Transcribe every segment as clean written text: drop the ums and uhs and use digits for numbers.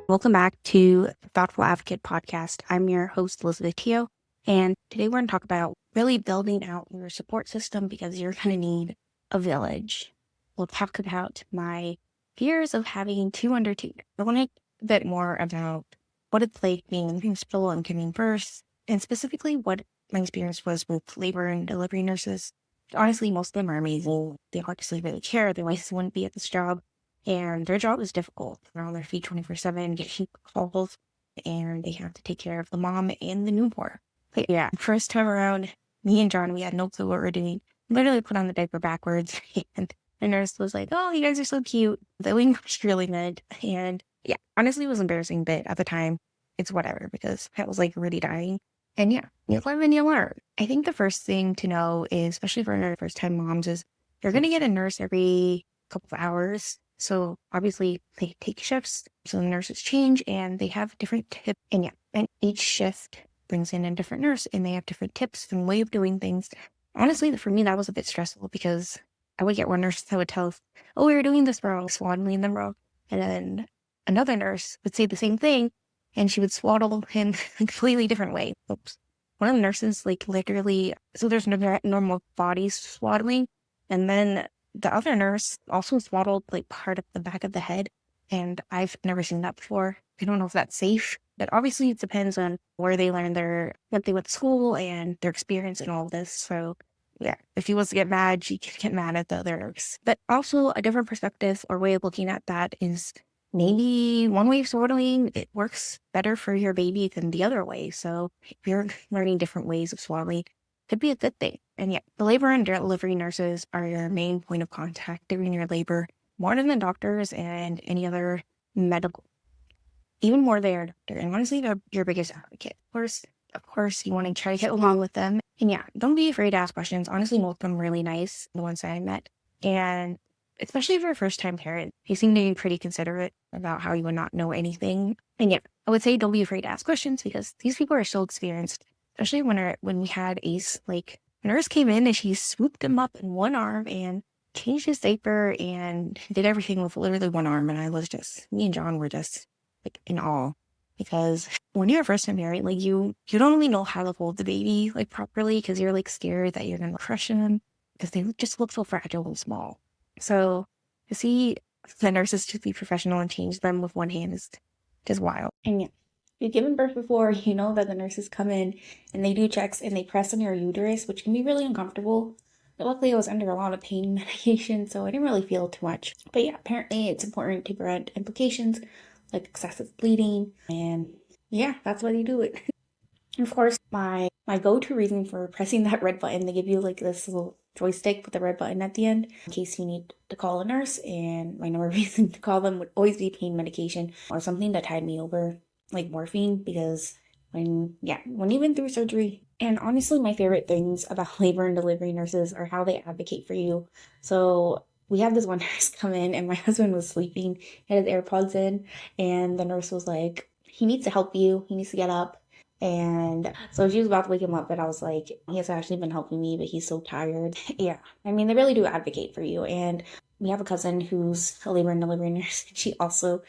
Welcome back to the Thoughtful Advocate podcast. I'm your host, Elizabeth Teo, and today we're going to talk about really building out your support system because you're going to need a village. We'll talk about my fears of having two under two. I want to talk a bit more about what it's like being in hospital and giving birth, and specifically what my experience was with labor and delivery nurses. Honestly, most of them are amazing. They obviously really care. Otherwise, they wouldn't be at this job. And their job is difficult. They're on their feet 24/7, getting calls, and they have to take care of the mom and the newborn. But yeah, first time around, me and John, we had no clue what we were doing. Literally put on the diaper backwards, and the nurse was like, "Oh, you guys are so cute." The wing was really good, and yeah, honestly, it was embarrassing, but at the time, it's whatever because I was like really dying. And yeah, you live and you learn. I think the first thing to know is, especially for first time moms, is you're gonna get a nurse every couple of hours. So obviously they take shifts, so the nurses change and they have different tips. And yeah, and each shift brings in a different nurse and they have different tips and way of doing things. Honestly, for me, that was a bit stressful because I would get one nurse that would tell us, "Oh, we were doing this wrong, swaddling them wrong." And then another nurse would say the same thing and she would swaddle him a completely different way. Oops. One of the nurses, like literally, so there's no normal body swaddling. And then the other nurse also swaddled like part of the back of the head, and I've never seen that before. I don't know if that's safe, but obviously it depends on where they learned what they went to school and their experience in all of this. So yeah, if he was to get mad, she could get mad at the other nurse. But also a different perspective or way of looking at that is maybe one way of swaddling, it works better for your baby than the other way. So if you're learning different ways of swaddling, could be a good thing. And yeah, the labor and delivery nurses are your main point of contact during your labor, more than the doctors and any other medical, even more than your doctor. And honestly, they're your biggest advocate. Of course, you want to try to get along with them. And yeah, don't be afraid to ask questions. Honestly, most of them are really nice, the ones that I met. And especially if you're a first time parent, they seem to be pretty considerate about how you would not know anything. And yeah, I would say don't be afraid to ask questions because these people are so experienced. Especially when we had Ace, like a nurse came in and she swooped him up in one arm and changed his diaper and did everything with literally one arm. And me and John were just like in awe because when you're a first time parent, like you don't really know how to hold the baby like properly because you're like scared that you're gonna crush him because they just look so fragile and small. So to see the nurses to be professional and change them with one hand is just wild. And yeah, if you've given birth before, you know that the nurses come in and they do checks and they press on your uterus, which can be really uncomfortable. But luckily, I was under a lot of pain medication, so I didn't really feel too much. But yeah, apparently it's important to prevent implications like excessive bleeding, and yeah, that's why they do it. Of course, my go-to reason for pressing that red button, they give you like this little joystick with the red button at the end in case you need to call a nurse, and my number reason to call them would always be pain medication or something that tied me over, like morphine, because when you've been through surgery. And honestly, my favorite things about labor and delivery nurses are how they advocate for you. So we had this one nurse come in and my husband was sleeping, he had his AirPods in, and the nurse was like, he needs to help you, he needs to get up. And so she was about to wake him up, but I was like, he has actually been helping me, but he's so tired. Yeah. I mean, they really do advocate for you. And we have a cousin who's a labor and delivery nurse. She also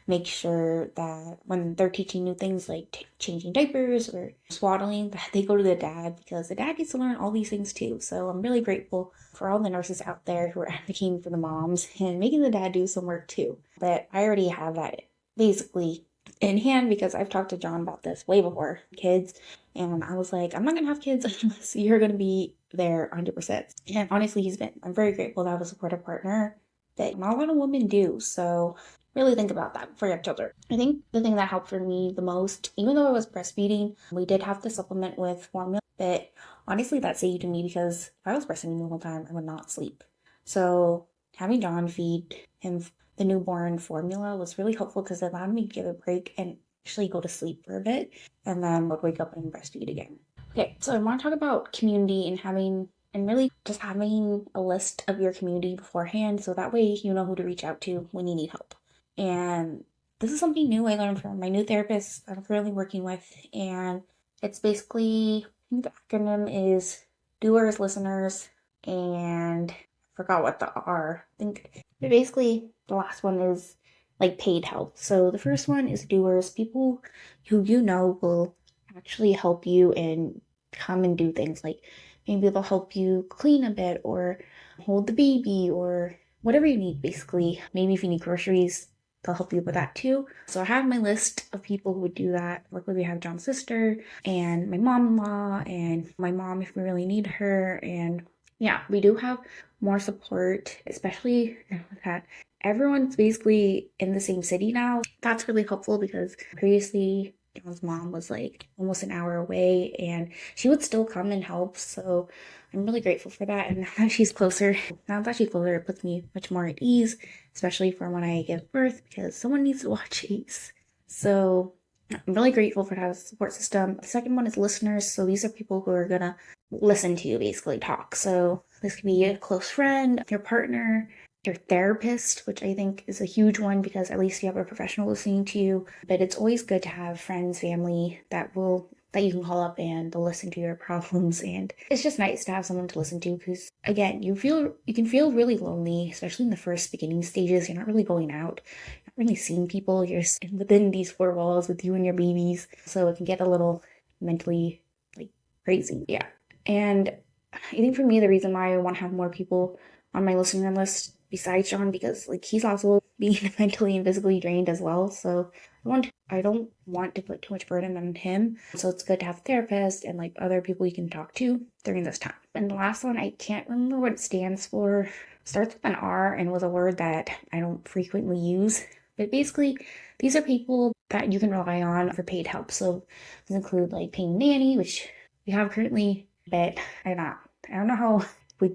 makes sure that when they're teaching new things like changing diapers or swaddling, that they go to the dad because the dad gets to learn all these things too. So I'm really grateful for all the nurses out there who are advocating for the moms and making the dad do some work too. But I already have that basically in hand because I've talked to John about this way before kids, and I was like, I'm not gonna have kids unless you're gonna be there 100%. And honestly, I'm very grateful to have a supportive partner that not a lot of women do. So really think about that for your children. I think the thing that helped for me the most, even though I was breastfeeding, we did have to supplement with formula, but honestly that saved me because if I was breastfeeding the whole time, I would not sleep. So having John feed him the newborn formula was really helpful because it allowed me to give a break and actually go to sleep for a bit and then would wake up and breastfeed again. Okay, so I want to talk about community and really just having a list of your community beforehand so that way you know who to reach out to when you need help. And this is something new I learned from my new therapist that I'm currently working with, and it's basically, I think the acronym is Doers, Listeners, and I forgot what the R. I think basically the last one is like paid help. So the first one is doers, people who you know will actually help you and come and do things like maybe they'll help you clean a bit or hold the baby or whatever you need basically. Maybe if you need groceries, they'll help you with that too. So I have my list of people who would do that. Luckily we have John's sister and my mom-in-law and my mom if we really need her. And yeah, we do have more support, especially with that everyone's basically in the same city now. That's really helpful because previously John's mom was like almost an hour away and she would still come and help. So I'm really grateful for that. And now that she's closer, it puts me much more at ease, especially for when I give birth because someone needs to watch Ace. So I'm really grateful for that support system. The second one is listeners. So these are people who are gonna listen to you basically talk. So this could be a close friend, your partner, your therapist, which I think is a huge one because at least you have a professional listening to you. But it's always good to have friends, family that you can call up and they'll listen to your problems. And it's just nice to have someone to listen to because again, you can feel really lonely, especially in the first beginning stages. You're not really going out, not really seeing people. You're just within these four walls with you and your babies. So it can get a little mentally like crazy. Yeah. And I think for me, the reason why I want to have more people on my listener list besides John, because like he's also being mentally and physically drained as well. So I don't want to put too much burden on him. So it's good to have a therapist and like other people you can talk to during this time. And the last one, I can't remember what it stands for. Starts with an R and was a word that I don't frequently use. But basically, these are people that you can rely on for paid help. So these include like paying nanny, which we have currently, but I don't know how we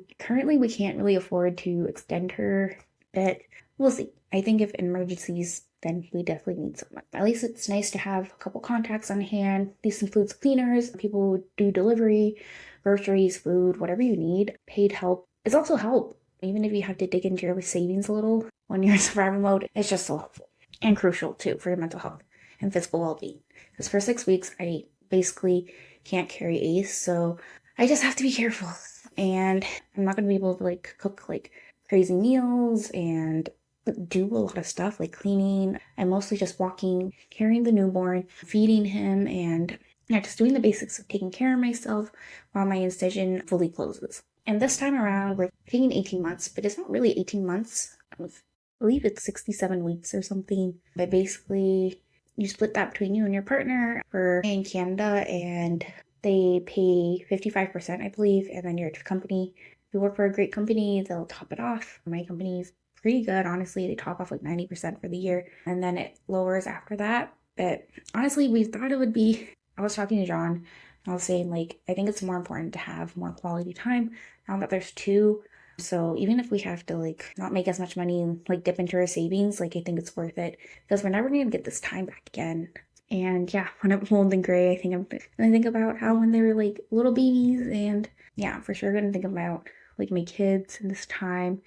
can't really afford to extend her, but we'll see. I think if emergencies, then we definitely need someone. At least it's nice to have a couple contacts on hand. This includes cleaners, people who do delivery, groceries, food, whatever you need. Paid help is also help. Even if you have to dig into your savings a little when you're in survival mode, it's just so helpful and crucial too for your mental health and physical well-being. Because for 6 weeks, I basically can't carry Ace, so I just have to be careful. And I'm not going to be able to like cook like crazy meals and do a lot of stuff like cleaning. I'm mostly just walking, carrying the newborn, feeding him, and yeah, just doing the basics of taking care of myself while my incision fully closes. And this time around, we're taking 18 months, but it's not really 18 months. I believe it's 67 weeks or something. But basically, you split that between you and your partner for in Canada, and they pay 55%, I believe, and then your company, if you work for a great company, they'll top it off. My company's pretty good, honestly. They top off like 90% for the year, and then it lowers after that. But honestly, we thought it would be. I was talking to John, and I was saying, like, I think it's more important to have more quality time now that there's two. So even if we have to like not make as much money and like dip into our savings, like I think it's worth it because we're never gonna get this time back again. And yeah, when I'm old and gray, I think I'm gonna think about how when they were like little babies, and yeah, for sure gonna think about like my kids and this time.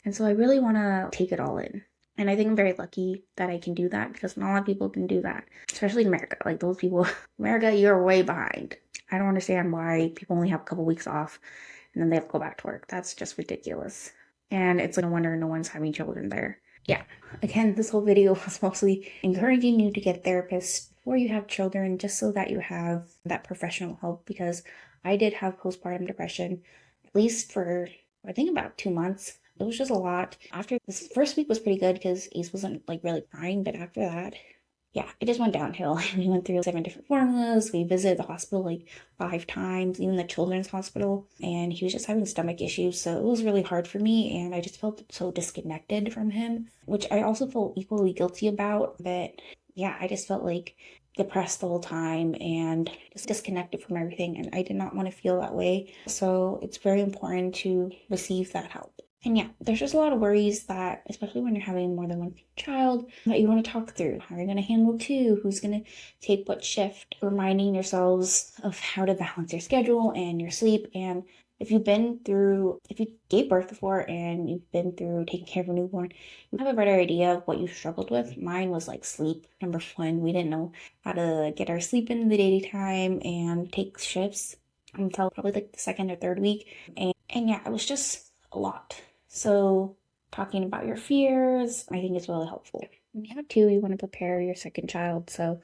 And so I really want to take it all in. And I think I'm very lucky that I can do that because not a lot of people can do that, especially in America. Like those people, America, you're way behind. I don't understand why people only have a couple weeks off and then they have to go back to work. That's just ridiculous. And it's like no wonder no one's having children there. Yeah. Again, this whole video was mostly encouraging you to get therapists before you have children, just so that you have that professional help. Because I did have postpartum depression, at least for I think about 2 months. It was just a lot. After this first week was pretty good because Ace wasn't like really crying, but after that, yeah, it just went downhill. We went through 7 different formulas. We visited the hospital like 5 times, even the children's hospital, and he was just having stomach issues. So it was really hard for me, and I just felt so disconnected from him, which I also felt equally guilty about. But yeah, I just felt like depressed the whole time and just disconnected from everything, and I did not want to feel that way. So it's very important to receive that help. And yeah, there's just a lot of worries that, especially when you're having more than one child, that you want to talk through. How are you going to handle two? Who's going to take what shift? Reminding yourselves of how to balance your schedule and your sleep. And if you gave birth before and you've been through taking care of a newborn, you have a better idea of what you struggled with. Mine was like sleep. Number one, we didn't know how to get our sleep in the daytime and take shifts until probably like the second or third week. And yeah, it was just a lot. So talking about your fears. I think it's really helpful. When you have two, you want to prepare your second child. So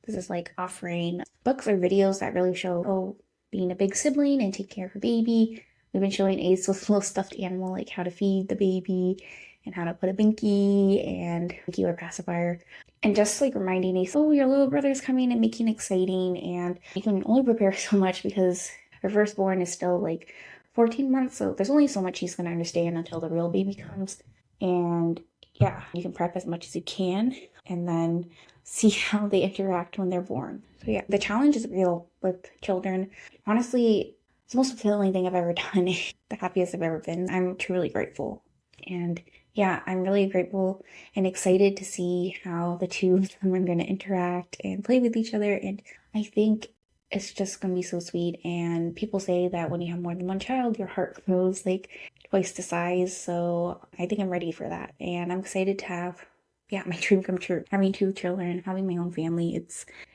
this is like offering books or videos that really show, being a big sibling and taking care of a baby. We've been showing Ace with a little stuffed animal, like how to feed the baby and how to put a binky and binky or pacifier. And just like reminding Ace, your little brother's coming, and making it exciting. And you can only prepare so much because her firstborn is still like 14 months. So there's only so much he's going to understand until the real baby comes. And yeah, you can prep as much as you can and then see how they interact when they're born. So yeah, the challenge is real with children. Honestly, it's the most fulfilling thing I've ever done. The happiest I've ever been. I'm truly grateful. And yeah, I'm really grateful and excited to see how the two of them are going to interact and play with each other. And I think it's just going to be so sweet. And people say that when you have more than one child, your heart grows like twice the size. So I think I'm ready for that. And I'm excited to have, my dream come true. Having two children, having my own family.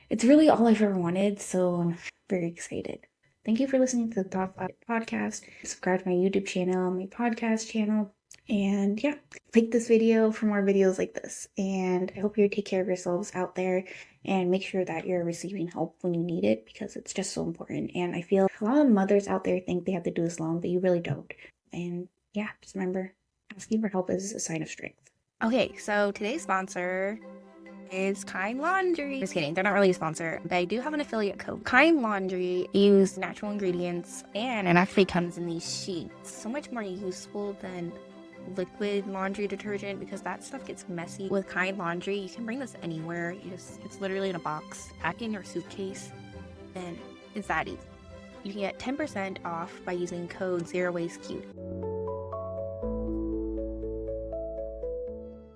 It's really all I've ever wanted. So I'm very excited. Thank you for listening to the Thought Podcast. Subscribe to my YouTube channel, my podcast channel. And yeah, like this video for more videos like this. And I hope you take care of yourselves out there and make sure that you're receiving help when you need it, because it's just so important. And I feel a lot of mothers out there think they have to do this alone, but you really don't. And yeah, just remember, asking for help is a sign of strength. Okay, so today's sponsor is Kind Laundry. Just kidding, they're not really a sponsor, but I do have an affiliate code. Kind Laundry use natural ingredients, and it actually comes in these sheets. So much more useful than liquid laundry detergent, because that stuff gets messy. With Kind Laundry, you can bring this anywhere. It's literally in a box, pack in your suitcase, and it's that easy. You can get 10% off by using code ZeroWasteCute.